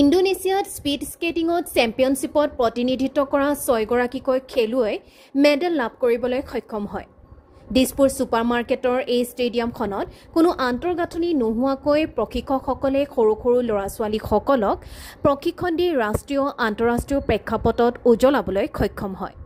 ইণ্ডোনেছিয়াত স্পীড স্কেটিঙত চেম্পিয়নশ্বিপত প্ৰতিনিধিত্ব কৰা 6 গৰাকীকৈ খেলুৱৈ মেডেল লাভ কৰিবলৈ সক্ষম হয়। দিছপুৰ ছুপাৰ মাৰ্কেটৰ এই ষ্টেডিয়ামখনত কোনো আন্তঃগাঁথনি নোহোৱাকৈ প্ৰশিক্ষকসকলে সৰু সৰু ল'ৰা-ছোৱালীসকলক প্ৰশিক্ষণ দি ৰাষ্ট্ৰীয় আন্তঃৰাষ্ট্ৰীয় প্ৰেক্ষাপটত উজ্বলাবলৈ সক্ষম হয়।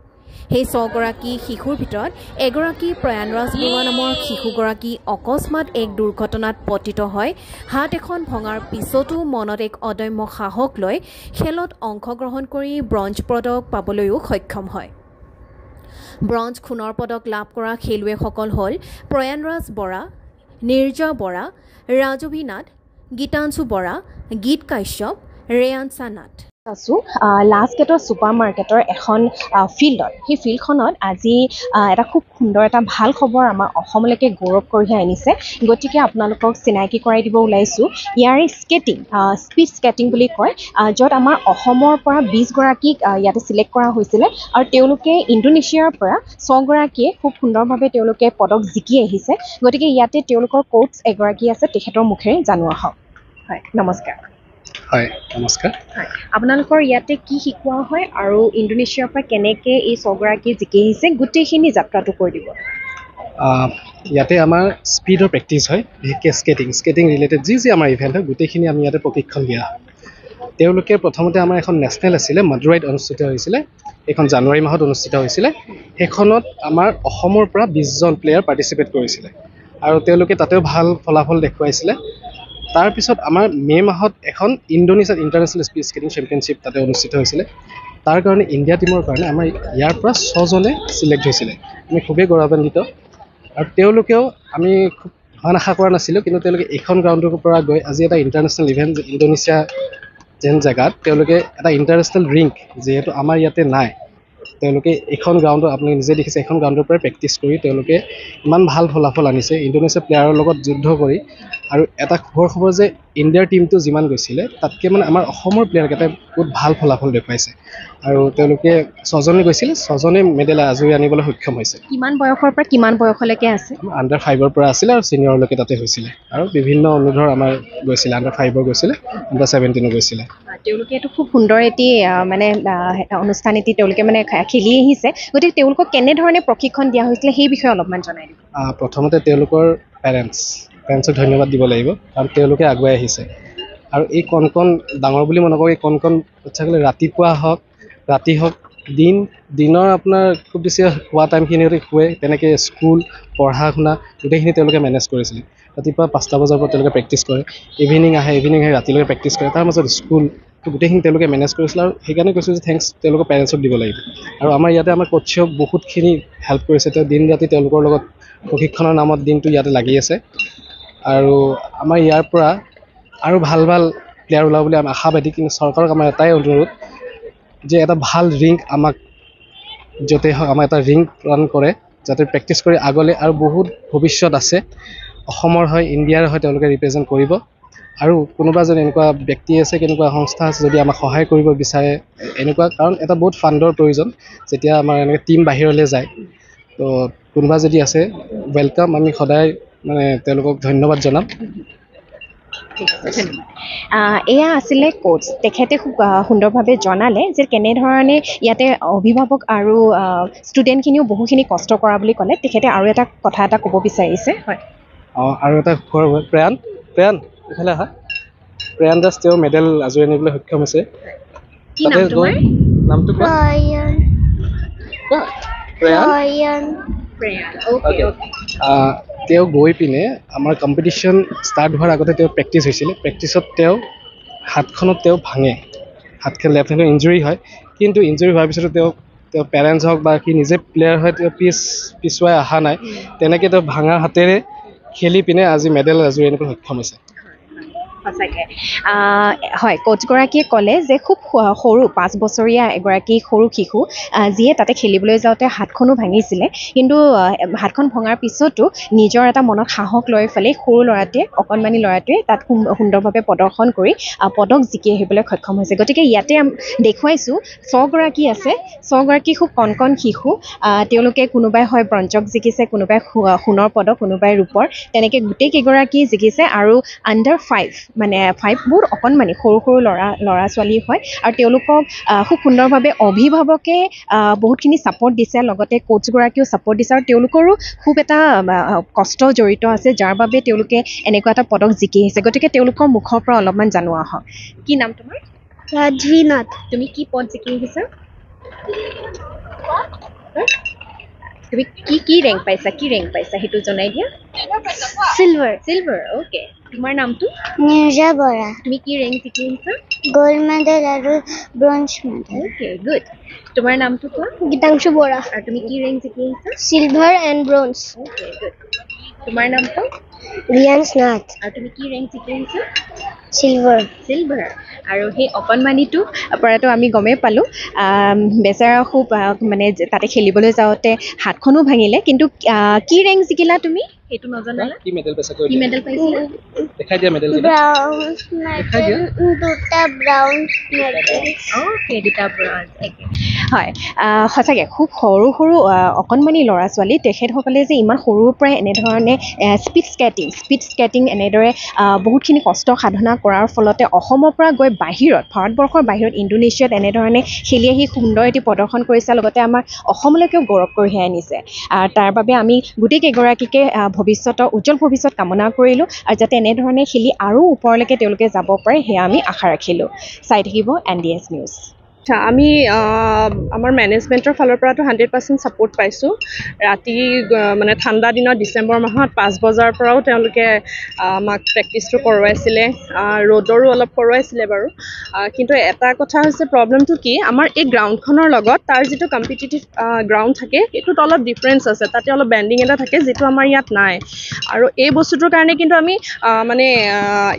সেই 6 গৰাকী শিশুৰ ভিতৰত এগৰাকী প্ৰয়াণৰাজ বৰুৱা নামৰ শিশুগৰাকী অকস্মাত এক দুৰ্ঘটনাত পতিত হয় হাত এখন ভঙাৰ পিছতো মনত এক অদম্য সাহস লৈ খেলত অংশগ্ৰহণ কৰি ব্ৰঞ্জ পদক পাবলৈও সক্ষম হয়। ব্ৰঞ্জ সোণৰ পদক লাভ কৰা খেলুৱৈসকল হ'ল প্ৰয়াণৰাজ বৰা, নিৰ্জা বৰা, ৰাজভী নাথ, গীতাঞ্চু বৰা, গীত কাশ্যপ, ৰেয়াঞ্চা নাথ। লাষ্ট গেটৰ ছুপাৰ মাৰ্কেটৰ এখন ফিল্ডত সেই ফিল্ডখনত আজি এটা খুব সুন্দৰ এটা ভাল খবৰ আমাৰ অসমলৈকে গৌৰৱ কঢ়িয়াই আনিছে। গতিকে আপোনালোকক চিনাকি কৰাই দিব ওলাইছোঁ ইয়াৰে স্কেটিং স্পীড স্কেটিং বুলি কয়, য'ত আমাৰ অসমৰ পৰা 20 গৰাকীক ইয়াতে চিলেক্ট কৰা হৈছিলে আৰু তেওঁলোকে ইণ্ডোনেছিয়াৰ পৰা 6 গৰাকীয়ে খুব সুন্দৰভাৱে তেওঁলোকে পদক জিকি আহিছে। গতিকে ইয়াতে তেওঁলোকৰ কোচ এগৰাকী আছে, তেখেতৰ মুখেৰে জানোৱা হওক। হয়, নমস্কাৰ। হয়, নমস্কাৰ। হয়, আপোনালোকৰ ইয়াতে কি শিকোৱা হয় আৰু ইণ্ডোনেছিয়াৰ পৰা কেনেকৈ এই 6 গৰাকী জিকি আহিছে গোটেইখিনি যাত্ৰাটো কৈ দিব। ইয়াতে আমাৰ স্পীডৰ প্ৰেক্টিছ হয়, বিশেষকৈ স্কেটিং ৰিলেটেড যি আমাৰ ইভেণ্ট হয় গোটেইখিনি আমি ইয়াতে প্ৰশিক্ষণ দিয়া হয়। তেওঁলোকে প্ৰথমতে আমাৰ এখন নেশ্যনেল আছিলে, মাদুৰাইত অনুষ্ঠিত হৈছিলে, এইখন জানুৱাৰী মাহত অনুষ্ঠিত হৈছিলে। সেইখনত আমাৰ অসমৰ পৰা 20জন প্লেয়াৰ পাৰ্টিচিপেট কৰিছিলে আৰু তেওঁলোকে তাতেও ভাল ফলাফল দেখুৱাইছিলে। তাৰপিছত আমাৰ মে' মাহত এখন ইণ্ডোনেছিয়াত ইণ্টাৰনেশ্যনেল স্পীড স্কেটিং চেম্পিয়নশ্বিপ তাতে অনুষ্ঠিত হৈছিলে। তাৰ কাৰণে ইণ্ডিয়া টীমৰ কাৰণে আমাৰ ইয়াৰ পৰা 6জনে চিলেক্ট হৈছিলে। আমি খুবেই গৌৰৱান্বিত আৰু তেওঁলোকেও আমি খুব ভাল আশা কৰা নাছিলোঁ, কিন্তু তেওঁলোকে এইখন গ্ৰাউণ্ডৰ পৰা গৈ আজি এটা ইণ্টাৰনেশ্যনেল ইভেণ্ট ইণ্ডোনেছিয়া যেন জেগাত তেওঁলোকে এটা ইণ্টাৰনেশ্যনেল ৰিংক যিহেতু আমাৰ ইয়াতে নাই, তেওঁলোকে এইখন গ্ৰাউণ্ডত আপুনি নিজে দেখিছে এইখন গ্ৰাউণ্ডৰ পৰাই প্ৰেক্টিছ কৰি তেওঁলোকে ইমান ভাল ফলাফল আনিছে ইণ্ডোনেছিয়া প্লেয়াৰৰ লগত যুদ্ধ কৰি। আৰু এটা খবৰ যে ইণ্ডিয়াৰ টীমটো যিমান গৈছিলে তাতকৈ মানে আমাৰ অসমৰ প্লেয়াৰকেইটাই বহুত ভাল ফলাফল দেখুৱাইছে আৰু তেওঁলোকে 6জনে গৈছিলে, 6জনে মেডেল আজৰি আনিবলৈ সক্ষম হৈছে। কিমান বয়সৰ পৰা কিমান বয়সলৈকে আছে? আণ্ডাৰ 5ৰ পৰা আছিলে আৰু ছিনিয়ৰলৈকে তাতে হৈছিলে আৰু বিভিন্ন অনুৰোধৰ আমাৰ গৈছিলে, আণ্ডাৰ 5ৰ গৈছিলে, আণ্ডাৰ 17ৰ গৈছিলে। তেওঁলোকে এইটো খুব সুন্দৰ এটি মানে অনুষ্ঠান এটি তেওঁলোকে মানে খেলি আহিছে। গতিকে তেওঁলোকক কেনেধৰণে প্ৰশিক্ষণ দিয়া হৈছিলে সেই বিষয়ে অলপমান জনাই দিব। প্ৰথমতে তেওঁলোকৰ পেৰেণ্টছক ধন্যবাদ দিব লাগিব, কাৰণ তেওঁলোকে আগুৱাই আহিছে আৰু এই কণ ডাঙৰ বুলি মই নকওঁ, এই কণ বাচ্ছাসকলে ৰাতিপুৱা হওক ৰাতি হওক দিনৰ আপোনাৰ খুব বেছি খোৱা টাইমখিনি শুৱে, তেনেকৈ স্কুল পঢ়া শুনা গোটেইখিনি তেওঁলোকে মেনেজ কৰিছিলে। ৰাতিপুৱা 5টা বজাৰ পৰা তেওঁলোকে প্ৰেক্টিছ কৰে, ইভিনিং আহে ৰাতিলৈকে প্ৰেক্টিছ কৰে, তাৰ মাজত স্কুল গোটেইখিনি তেওঁলোকে মেনেজ কৰিছিলে আৰু সেইকাৰণে কৈছোঁ যে থেংকছ তেওঁলোকৰ পেৰেণ্টছক দিব লাগিব। আৰু আমাৰ ইয়াতে আমাৰ কোচেও বহুতখিনি হেল্প কৰিছে, তেওঁ দিন ৰাতি তেওঁলোকৰ লগত প্ৰশিক্ষণৰ নামত দিনটো ইয়াতে লাগি আছে আৰু আমাৰ ইয়াৰ পৰা আৰু ভাল প্লেয়াৰ ওলাব বুলি আমি আশাবাদী। কিন্তু চৰকাৰক আমাৰ এটাই অনুৰোধ যে এটা ভাল ৰিংক আমাক য'তে হওক আমাৰ এটা ৰিংক প্ৰদান কৰে, যাতে প্ৰেক্টিছ কৰি আগলৈ আৰু বহুত ভৱিষ্যত আছে, অসমৰ হয় ইণ্ডিয়াৰ হয় তেওঁলোকে ৰিপ্ৰেজেণ্ট কৰিব। আৰু কোনোবা যদি এনেকুৱা ব্যক্তি আছে, কেনেকুৱা সংস্থা আছে যদি আমাক সহায় কৰিব বিচাৰে এনেকুৱা, কাৰণ এটা বহুত ফাণ্ডৰ প্ৰয়োজন যেতিয়া আমাৰ এনেকৈ টীম বাহিৰলৈ যায়, তো কোনোবা যদি আছে ৱেলকাম, আমি সদায় মানে তেওঁলোকক ধন্যবাদ জনাম। এয়া আছিলে কোচ, তেখেতে খুব সুন্দৰভাৱে জনালে যে কেনেধৰণে ইয়াতে অভিভাৱক আৰু ষ্টুডেণ্টখিনিও বহুখিনি কষ্ট কৰা বুলি ক'লে। তেখেতে আৰু এটা কথা এটা ক'ব বিচাৰিছে। হয়, আৰু এটা প্ৰয়াণ ইফালে আহা। প্ৰয়াণ দাস তেওঁ মেডেল আজৰি আনিবলৈ সক্ষম হৈছে। নামটো তেওঁ গৈ পিনে আমাৰ কম্পিটিশ্যন ষ্টাৰ্ট হোৱাৰ আগতে তেওঁ প্ৰেক্টিছ হৈছিলে। প্ৰেক্টিছত তেওঁ হাতখনত তেওঁ ভাঙে, হাতখন লেফ্ট হেণ্ডৰ ইঞ্জুৰি হয়, কিন্তু ইঞ্জুৰি হোৱাৰ পিছতো তেওঁ পেৰেণ্টছ হওক বা সি নিজে প্লেয়াৰ হয় তেওঁ পিছুৱাই অহা নাই, তেনেকৈ তেওঁ ভাঙা হাতেৰে খেলি পিনে আজি মেডেল আজৰি আনিবলৈ সক্ষম হৈছে। সঁচাকৈ হয় কোচগৰাকীয়ে ক'লে যে খুব সৰু 5 বছৰীয়া এগৰাকী সৰু শিশু যিয়ে তাতে খেলিবলৈ যাওঁতে হাতখনো ভাঙিছিলে কিন্তু হাতখন ভঙাৰ পিছতো নিজৰ এটা মনত সাহস লৈ পেলাই সৰু ল'ৰাটোৱে অকণমানি ল'ৰাটোৱে তাত সুন্দৰভাৱে প্ৰদৰ্শন কৰি পদক জিকি আহিবলৈ সক্ষম হৈছে গতিকে ইয়াতে দেখুৱাইছোঁ 6গৰাকী আছে 6গৰাকী খুব কণ শিশু তেওঁলোকে কোনোবাই হয় ব্ৰঞ্জক জিকিছে কোনোবাই সোণৰ পদক কোনোবাই ৰূপৰ তেনেকৈ গোটেই কেইগৰাকী জিকিছে আৰু আণ্ডাৰ 5 মানে 5 বহুত অকণমানি সৰু ল'ৰা ছোৱালী হয় আৰু তেওঁলোকক খুব সুন্দৰভাৱে অভিভাৱকে বহুতখিনি ছাপৰ্ট দিছে লগতে কোচগৰাকীও ছাপৰ্ট দিছে আৰু তেওঁলোকৰো খুব এটা কষ্ট জড়িত আছে যাৰ বাবে তেওঁলোকে এনেকুৱা এটা পদক জিকি আহিছে গতিকে তেওঁলোকৰ মুখৰ পৰা অলপমান জানোৱা হওক কি নাম তোমাৰ ৰাজভীনাথ তুমি কি পদ জিকি আহিছা তুমি কি ৰেংক পাইছা সেইটো জনাই দিয়া চিলভাৰ ওকে তোমাৰ নামটো নিৰ্জা বৰা তুমি কি ৰেংক জিকি আহিছা গোল্ড মেডেল আৰু ব্ৰঞ্জ মেডেল ওকে গুড তোমাৰ নামটো কোৱা গীতাংশু বৰা আৰু তুমি কি ৰেংক জিকি আহিছা silver and bronze okay good তোমাৰ নামটো ৰিয়াঞ্চ নাথ আৰু তুমি কি ৰেংক জিকি আহিছা চিলভাৰ আৰু সেই অকণমানিটো পৰাটো আমি গমেই পালোঁ বেচেৰা খুব মানে তাতে খেলিবলৈ যাওঁতে হাতখনো ভাঙিলে কিন্তু কি ৰেংক জিকিলা তুমি সেইটো নজনালা কি মেডেল পাইছা কৈ কি দিয়া মেডেল পাইছিলা দেখাই দিয়া মেডেল কেইটা ব্ৰাউঞ্জ দেখাই দিয়া মেডেল দুটা ব্ৰাউঞ্জ মেডেল অ'কে দুটা ব্ৰঞ্জ হয় সঁচাকৈ খুব সৰু অকণমানি ল'ৰা ছোৱালী তেখেতসকলে যে ইমান সৰুৰ পৰাই এনেধৰণে স্পীড স্কেটিং এনেদৰে বহুতখিনি কষ্ট সাধনা কৰাৰ ফলতে অসমৰ পৰা গৈ ভাৰতবৰ্ষৰ বাহিৰত ইণ্ডোনেছিয়াত এনেধৰণে খেলি আহি সুন্দৰ এটি প্ৰদৰ্শন কৰিছে লগতে আমাৰ অসমলৈকেও গৌৰৱ কঢ়িয়াই আনিছে তাৰ বাবে আমি গোটেইকেইগৰাকীকে উজ্জ্বল ভৱিষ্যত কামনা কৰিলোঁ আৰু যাতে এনেধৰণে খেলি আৰু ওপৰলৈকে তেওঁলোকে যাব পাৰে সেয়া আমি আশা ৰাখিলোঁ চাই থাকিব NDS নিউজ আমি আমাৰ মেনেজমেণ্টৰ ফালৰ পৰাতো 100% ছাপোৰ্ট পাইছোঁ ৰাতি মানে ঠাণ্ডা দিনত ডিচেম্বৰ মাহত 5 বজাৰ পৰাও তেওঁলোকে আমাক প্ৰেক্টিছটো কৰোৱাইছিলে ৰ'দৰো অলপ কৰোৱাইছিলে বাৰু কিন্তু এটা কথা হৈছে প্ৰব্লেমটো কি আমাৰ এই গ্ৰাউণ্ডখনৰ লগত তাৰ যিটো কম্পিটিটিভ গ্ৰাউণ্ড থাকে সেইটোত অলপ ডিফাৰেঞ্চ আছে তাতে অলপ বেণ্ডিং এটা থাকে যিটো আমাৰ ইয়াত নাই আৰু এই বস্তুটোৰ কাৰণে কিন্তু আমি মানে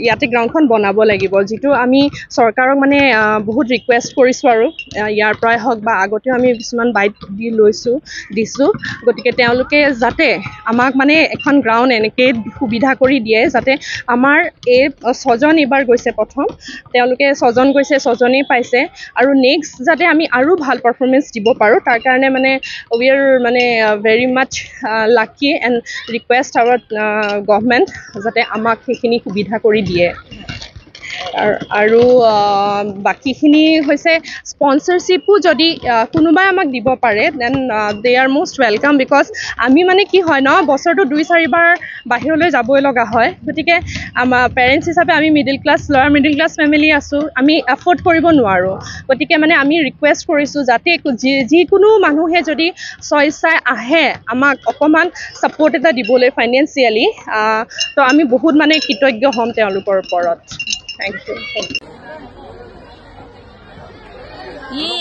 ইয়াতে গ্ৰাউণ্ডখন বনাব লাগিব যিটো আমি চৰকাৰক মানে বহুত ৰিকুৱেষ্ট কৰিছোঁ আৰু ইয়াৰ পৰাই হওক বা আগতেও আমি কিছুমান বাইট দিছোঁ গতিকে তেওঁলোকে যাতে আমাক মানে এখন গ্ৰাউণ্ড এনেকৈ সুবিধা কৰি দিয়ে যাতে আমাৰ এই 6জন এইবাৰ গৈছে প্ৰথম তেওঁলোকে 6জন গৈছে 6জনেই পাইছে আৰু নেক্সট যাতে আমি আৰু ভাল পাৰফৰ্মেঞ্চ দিব পাৰোঁ তাৰ কাৰণে মানে উই আৰ মানে very much lucky and request our government যাতে আমাক সেইখিনি সুবিধা কৰি দিয়ে আৰু বাকীখিনি হৈছে স্পনচাৰশ্বিপো যদি কোনোবাই আমাক দিব পাৰে then they are most welcome because আমি মানে কি হয় ন বছৰটো 2-4 বাৰ বাহিৰলৈ যাবই লগা হয় গতিকে আমাৰ পেৰেণ্টছ হিচাপে আমি মিডিল ক্লাছ ফেমিলি আছোঁ আমি এফৰ্ড কৰিব নোৱাৰোঁ গতিকে মানে আমি ৰিকুৱেষ্ট কৰিছোঁ যাতে যিকোনো মানুহে যদি স্বইচ্ছাই আহে আমাক অকণমান ছাপোৰ্ট এটা দিবলৈ ফাইনেন্সিয়েলি তো আমি বহুত মানে কৃতজ্ঞ হ'ম তেওঁলোকৰ ওপৰত Thank you.